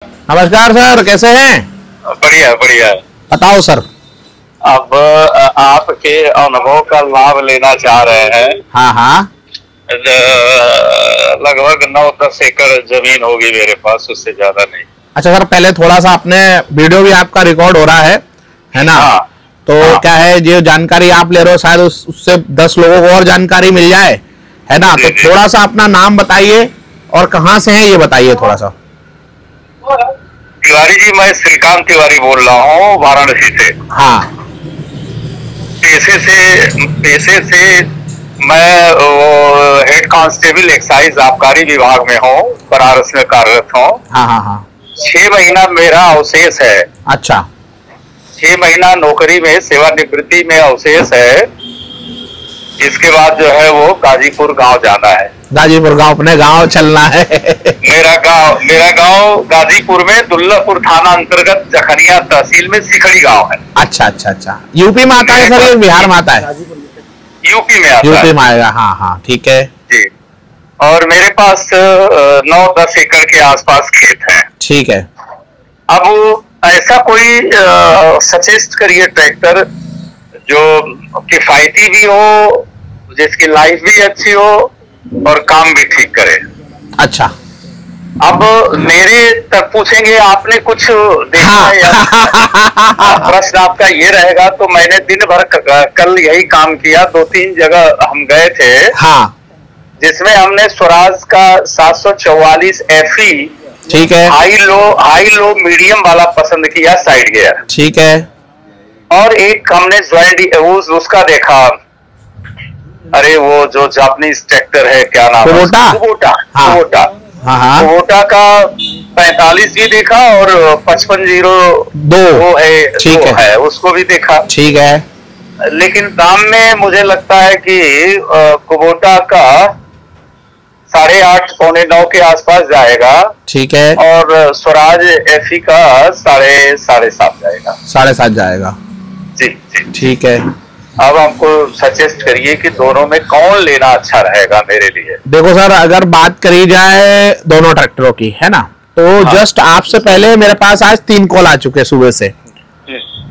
नमस्कार सर, कैसे हैं? बढ़िया बढ़िया। बताओ सर। अब आपके अनुभव का लाभ लेना चाह रहे हैं। हाँ हाँ। लगभग 9-10 एकड़ जमीन होगी मेरे पास, उससे ज्यादा नहीं। अच्छा सर, पहले थोड़ा सा अपने वीडियो भी आपका रिकॉर्ड हो रहा है ना? हाँ। तो हाँ। क्या है, जो जानकारी आप ले रहे हो शायद उससे 10 लोगों को और जानकारी मिल जाए, है ना? तो थोड़ा सा अपना नाम बताइए और कहाँ से हैं ये बताइए थोड़ा सा। तिवारी जी, मैं श्रीकांत तिवारी बोल रहा हूँ, वाराणसी से। हाँ। पेशे से मैं हेड कांस्टेबल एक्साइज आबकारी विभाग में हूँ, बनारस में कार्यरत हूँ। हाँ हाँ हाँ। 6 महीना मेरा अवशेष है। अच्छा। 6 महीना नौकरी में सेवानिवृत्ति में अवशेष है। इसके बाद जो है वो गाजीपुर गांव जाना है। गाजीपुर गांव, अपने गांव चलना है। मेरा गांव गाजीपुर में दुल्लापुर थाना अंतर्गत जखनिया तहसील में सिखड़ी गांव है। अच्छा अच्छा अच्छा। यूपी में आता है सर, बिहार में आता है? यूपी में आता है। यूपी में आएगा। हाँ हाँ, ठीक है जी। और मेरे पास 9-10 एकड़ के आसपास खेत है। ठीक है। अब ऐसा कोई सजेस्ट करिए ट्रैक्टर जो किफायती भी हो, जिसकी लाइफ भी अच्छी हो और काम भी ठीक करे। अच्छा। अब मेरे तक पूछेंगे आपने कुछ देखा हाँ। है या प्रश्न आपका ये रहेगा, तो मैंने दिन भर कल यही काम किया। 2-3 जगह हम गए थे। हाँ। जिसमें हमने स्वराज का 744 FE, ठीक है, हाई लो मीडियम वाला पसंद किया, साइड गियर। ठीक है। और एक हमने ज्वाइंट उसका देखा, अरे वो जो जापानीज ट्रैक्टर है, क्या नाम है? कुबोटा। हाँ। हाँ। कुबोटा का 45 भी देखा और 5502 है, उसको भी देखा। ठीक है। लेकिन दाम में मुझे लगता है कि कुबोटा का 8.5 पौने 9 के आसपास जाएगा। ठीक है। और स्वराज FE का 7.5 जाएगा। 7.5 जाएगा। जी जी। ठीक है। अब हमको सजेस्ट करिए कि दोनों में कौन लेना अच्छा रहेगा मेरे लिए। देखो सर, अगर बात करी जाए दोनों ट्रैक्टरों की, है ना, तो हाँ। जस्ट आपसे पहले मेरे पास आज 3 कॉल आ चुके सुबह से,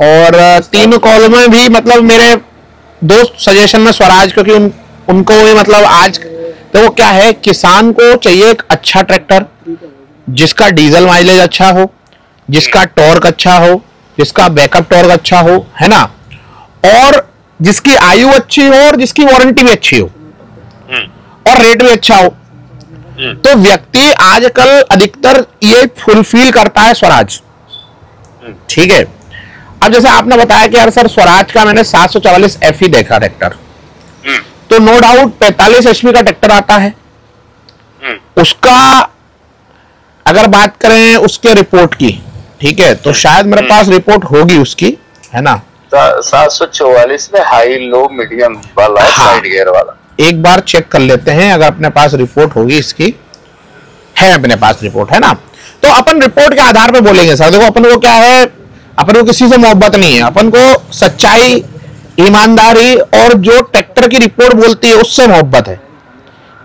और 3 कॉल में भी मतलब मेरे दोस्त सजेशन में स्वराज, क्योंकि उनको भी मतलब आज देखो क्या है, किसान को चाहिए एक अच्छा ट्रैक्टर जिसका डीजल माइलेज अच्छा हो, जिसका टॉर्क अच्छा हो, जिसका बैकअप टॉर्क अच्छा हो, है ना, और जिसकी आयु अच्छी हो और जिसकी वारंटी भी अच्छी हो और रेट भी अच्छा हो। तो व्यक्ति आजकल अधिकतर ये फुलफिल करता है स्वराज। ठीक है। अब जैसे आपने बताया कि यार सर, स्वराज का मैंने 744 FE देखा ट्रैक्टर, तो नो डाउट 45 HP का ट्रैक्टर आता है। उसका अगर बात करें उसके रिपोर्ट की, ठीक है, तो शायद मेरे पास रिपोर्ट होगी उसकी, है ना? 744 में हाई लो मीडियम वाला, हाँ। साइड गियर वाला। एक बार चेक कर लेते हैं, अगर अपने पास रिपोर्ट होगी इसकी। है अपने पास रिपोर्ट, है ना? तो अपन रिपोर्ट के आधार पे बोलेंगे सर। देखो अपन को क्या है, अपन को किसी से मोहब्बत नहीं है, अपन को सच्चाई, ईमानदारी और जो ट्रैक्टर की रिपोर्ट बोलती है उससे मोहब्बत है।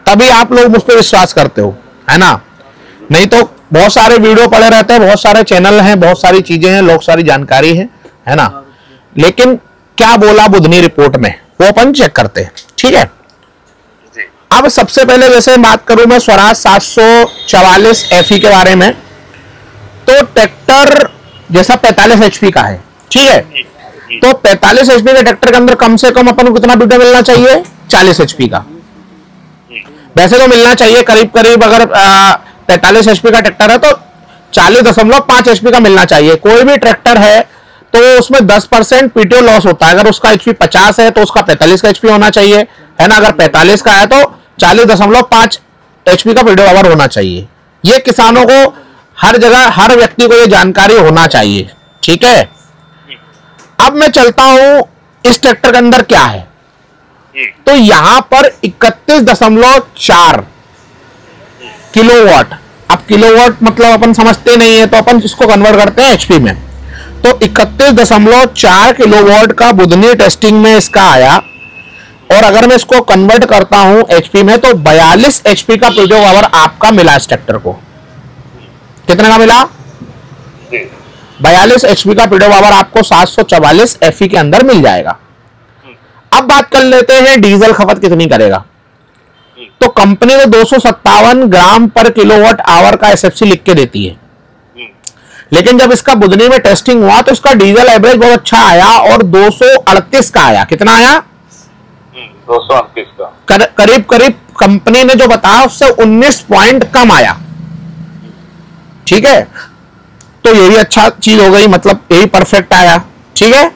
तभी आप लोग मुझ पर विश्वास करते हो, है ना? नहीं तो बहुत सारे वीडियो पड़े रहते हैं, बहुत सारे चैनल हैं, बहुत सारी चीजें हैं, लोग सारी जानकारी है ना, लेकिन क्या बोला बुधनी रिपोर्ट में वो अपन चेक करते हैं। ठीक है। अब सबसे पहले जैसे बात करूं मैं स्वराज 744 FE के बारे में, तो ट्रैक्टर जैसा 45 HP का है। ठीक है। तो 45 HP के ट्रैक्टर के अंदर कम से कम अपन को कितना बीटा मिलना चाहिए? 40 HP का। वैसे तो मिलना चाहिए करीब करीब, अगर 45 HP का ट्रैक्टर है तो 40.5 HP का मिलना चाहिए। कोई भी ट्रैक्टर है तो उसमें 10% PTO लॉस होता है। अगर उसका HP 50 है तो उसका 45 का HP होना चाहिए, है ना? अगर 45 का है तो 40.5 HP का PTO आवर होना चाहिए। ये किसानों को हर जगह, हर व्यक्ति को ये जानकारी होना चाहिए। ठीक है। अब मैं चलता हूं इस ट्रैक्टर के अंदर क्या है, तो यहां पर 31.4 किलोवाट। अब किलोवाट मतलब अपन समझते नहीं है, तो अपन इसको कन्वर्ट करते हैं HP में। तो 31.4 किलोवाट का बुधनी टेस्टिंग में इसका आया, और अगर मैं इसको कन्वर्ट करता हूं HP में तो 42 HP का PTO आवर आपका मिला इस ट्रैक्टर को। कितने का मिला? 42 HP का पीडो पावर आपको 744 FE के अंदर मिल जाएगा। अब बात कर लेते हैं डीजल खपत कितनी करेगा। तो कंपनी ने 257 ग्राम पर किलोवाट आवर का SFC लिख के देती है, लेकिन जब इसका बुधनी में टेस्टिंग हुआ तो इसका डीजल एवरेज बहुत अच्छा आया और 238 का आया। कितना आया? 238 का। करीब करीब कंपनी ने जो बताया उससे 19 पॉइंट कम आया। ठीक है, तो ये भी अच्छा चीज हो गई, मतलब यही परफेक्ट आया। ठीक है,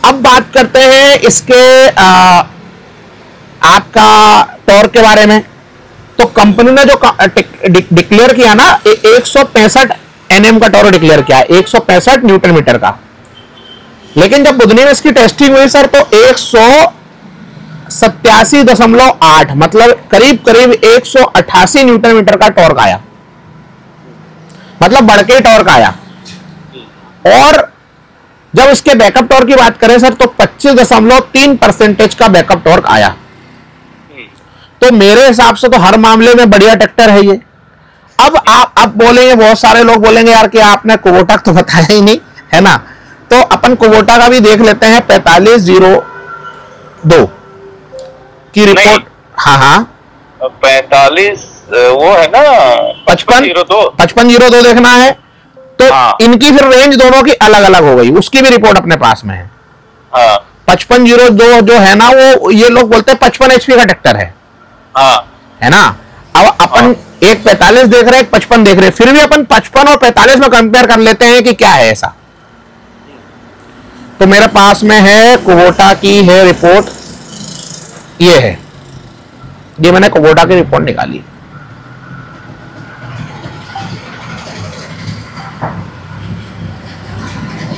अब बात करते हैं इसके आपका टॉर्क के बारे में। तो कंपनी ने जो डिक्लेयर किया ना 165 Nm का टॉर्क डिक्लेयर किया, 165 न्यूटन मीटर का, लेकिन जब बुधनी में इसकी टेस्टिंग हुई सर तो 187.8 मतलब करीब करीब 188 न्यूटन मीटर का टॉर्क आया, मतलब बढ़ के टॉर्क आया। और जब इसके बैकअप टॉर्क की बात करें सर तो 25.3% का बैकअप टॉर्क आया। तो मेरे हिसाब से तो हर मामले में बढ़िया ट्रैक्टर है ये। अब आप बोलेंगे, बहुत सारे लोग बोलेंगे यार कि आपने कुबोटा तो बताया ही नहीं, है ना। तो अपन कुबोटा का भी देख लेते हैं 4502 की रिपोर्ट। हाँ हाँ 45 वो है ना 5502 देखना है तो हाँ। इनकी फिर रेंज दोनों की अलग अलग हो गई, उसकी भी रिपोर्ट अपने पास में है। हाँ। 5502 जो है ना वो ये लोग बोलते हैं 55 HP का ट्रैक्टर है। हाँ। है ना। अब अपन हाँ। एक 45 देख रहे हैं, एक 55 देख रहे हैं, फिर भी अपन 55 और 45 में कंपेयर कर लेते हैं कि क्या है ऐसा। तो मेरे पास में है कुबोटा की है रिपोर्ट, ये है, ये मैंने कुबोटा की रिपोर्ट निकाली।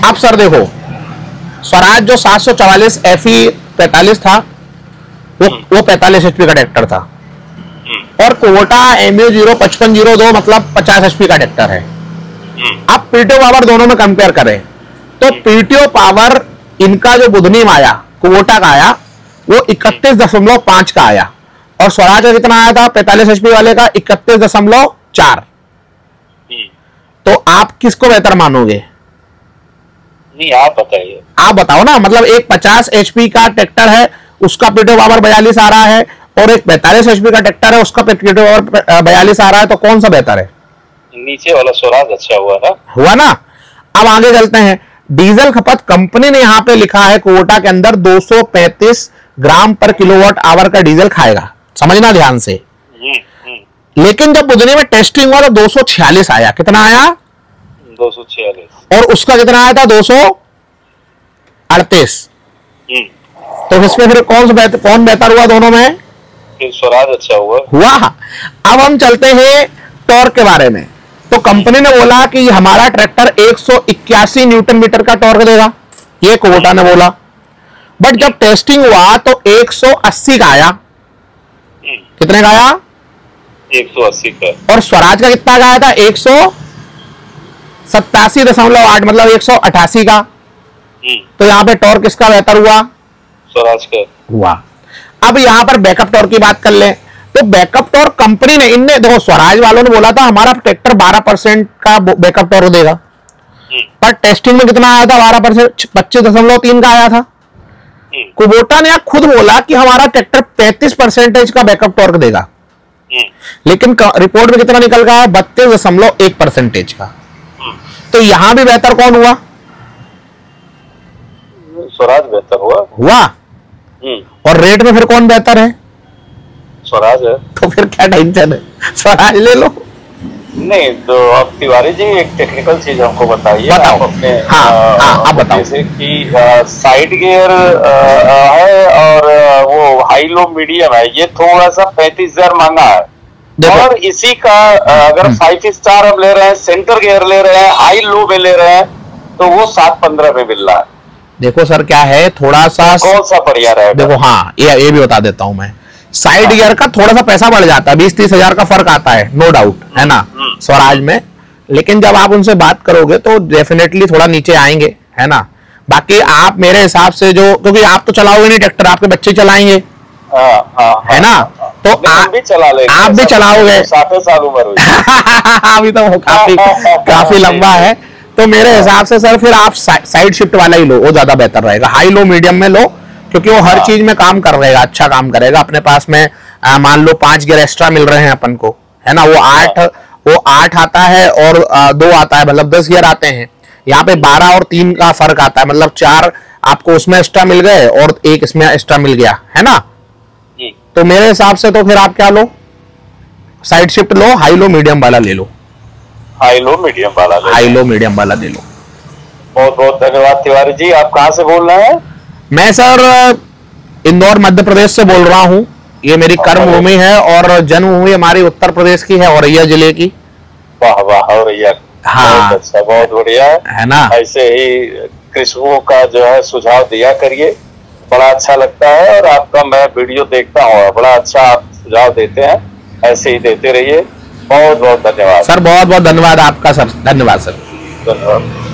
अब सर देखो स्वराज जो 744 FE 45 था वो 45 HP का ट्रैक्टर था, और कुबोटा MU0 5502 मतलब 50 HP का ट्रैक्टर है। अब पीटीओ पावर दोनों में कंपेयर करें तो पीटीओ पावर इनका जो बुधनी में आया, कुबोटा का आया, वो 31.5 का आया, और स्वराज का कितना आया था 45 HP वाले का 31.4। तो आप किसको बेहतर मानोगे? नहीं आप बताइए। आप बताओ ना, मतलब एक 50 HP का ट्रैक्टर है उसका पीटीओ पावर 42 आ रहा है, और एक 45 HP का ट्रैक्टर है उसका पीटीओ पावर 42 आ रहा है, तो कौन सा बेहतर है? नीचे वाला स्वराज अच्छा हुआ ना। अब आगे चलते हैं। डीजल खपत कंपनी ने यहां पे लिखा है कुबोटा के अंदर 235 ग्राम पर किलोवाट आवर का डीजल खाएगा, समझना ध्यान से। लेकिन जब बुधनी में टेस्टिंग हुआ तो 246 आया। कितना आया? 246। और उसका कितना आया था? 238। तो इसमें फिर कौन बेहतर हुआ दोनों में? फिर स्वराज अच्छा हुआ। अब हम चलते हैं टॉर्क के बारे में। तो कंपनी ने बोला कि हमारा ट्रैक्टर 181 न्यूटन मीटर का टॉर्क देगा, ये कुबोटा ने बोला। बट जब टेस्टिंग हुआ तो 180 का आया। कितने का आया? 180 का। और स्वराज का कितना का आया था? 187.8 मतलब 188 का। तो यहां पे टॉर्क किसका बेहतर हुआ? स्वराज का हुआ। अब यहां पर बैकअप टॉर्क की बात कर ले तो बैकअप टॉर्क कंपनी ने, इनने देखो स्वराज वालों ने बोला था हमारा ट्रैक्टर 12% का बैकअप टॉर्क देगा, पर टेस्टिंग में कितना आया था? 12%, 25.3 का आया था। कुबोटा ने खुद बोला कि हमारा ट्रैक्टर 35% का बैकअप टॉर्क देगा, लेकिन रिपोर्ट में कितना निकल गया है? 32.1% का। तो यहां भी बेहतर कौन हुआ? स्वराज बेहतर हुआ। और रेट में फिर कौन बेहतर है? स्वराज है। तो फिर क्या टेंशन है, स्वराज ले लो। नहीं तो आप तिवारी जी एक टेक्निकल चीज हमको बताइए। आप अपने आप बताओ। जैसे कि साइड गियर है और वो हाई लो मीडियम है, ये थोड़ा सा 35,000 महंगा है। और इसी का अगर 5 स्टार हम ले रहे हैं, सेंटर गियर ले रहे हैं, हाई लो में ले रहे हैं, तो वो 7-15 में मिल रहा है। देखो सर क्या है, थोड़ा सा कौन सा बढ़िया रहेगा? देखो हाँ ये भी बता देता हूं मैं। साइड गियर का थोड़ा सा पैसा बढ़ जाता है, 20-30 हजार का फर्क आता है, नो डाउट, है ना, स्वराज में। लेकिन जब आप उनसे बात करोगे तो डेफिनेटली थोड़ा नीचे आएंगे, है ना। बाकी आप मेरे हिसाब से जो, क्योंकि आप तो चलाओगे नहीं ट्रैक्टर, आपके बच्चे चलाएंगे, है ना, तो आप भी चलाओगे। 60 साल उम्र अभी तो काफी लंबा है। तो मेरे हिसाब से सर फिर आप साइड शिफ्ट वाला ही लो, वो ज्यादा बेहतर रहेगा। हाई लो मीडियम में लो, क्योंकि वो हर चीज में काम कर रहेगा, अच्छा काम करेगा। अपने पास में मान लो 5 गियर एक्स्ट्रा मिल रहे हैं अपन को, है ना, वो 8 आता है और 2 आता है, मतलब 10 गियर आते हैं। यहाँ पे 12 और 3 का फर्क आता है, मतलब 4 आपको उसमें एक्स्ट्रा मिल गए और 1 इसमें एक्स्ट्रा मिल गया, है ना। तो मेरे हिसाब से तो फिर आप क्या लो, साइड शिफ्ट लो, हाई लो मीडियम वाला ले लो। हाई लो मीडियम वाला ले लो। बहुत बहुत धन्यवाद तिवारी जी। आप कहाँ से बोल रहे हैं? मैं सर इंदौर मध्य प्रदेश से बोल रहा हूँ। ये मेरी कर्मभूमि है और जन्मभूमि हमारी उत्तर प्रदेश की है, औरैया जिले की। वाह वाह, औरैया। हाँ, बहुत अच्छा, बहुत बढ़िया है ना। ऐसे ही कृषकों का जो है सुझाव दिया करिए, बड़ा अच्छा लगता है। और आपका मैं वीडियो देखता हूँ, बड़ा अच्छा आप सुझाव देते हैं, ऐसे ही देते रहिए। बहुत बहुत धन्यवाद सर, बहुत बहुत धन्यवाद आपका सर, धन्यवाद सर, धन्यवाद।